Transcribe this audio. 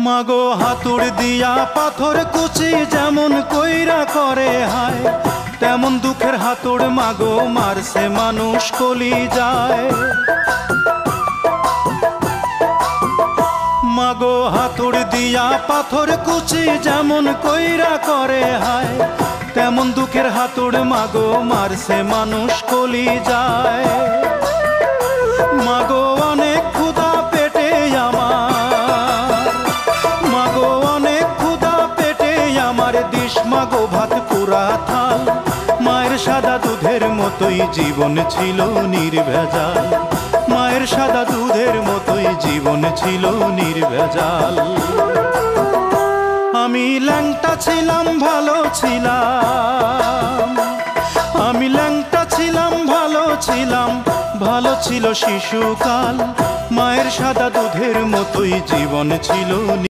মাগো হাতুড় দিয়া পাথর কুচি যেমন কইরা করে হায়, তেমন দুঃখের হাতুড় মাগো মারছে মানুষ কলি যায়। মাগো হাতুড় দিয়া পাথর কুচি যেমন কইরা করে হায়, তেমন দুঃখের হাতুড় মাগো মারছে মানুষ কলি যায়। মাগো অনেক ক্ষুধা পেটে আমার, মাগো অনেক ক্ষুধা পেটে আমার, দিস মাগো ভাত পুরা থাল। মায়ের সাদা দুধের মতোই জীবন ছিল নির্ভেজাল, মায়ের সাদা দুধের মতোই জীবন ছিল নির্ভেজাল। আমি ল্যাংটা ছিলাম ভালো ছিলাম, আমি ল্যাংটা ছিলাম ভালো ছিলাম, ভালো ছিল শিশুকাল। মায়ের সাদা দুধের মতোই জীবন ছিল।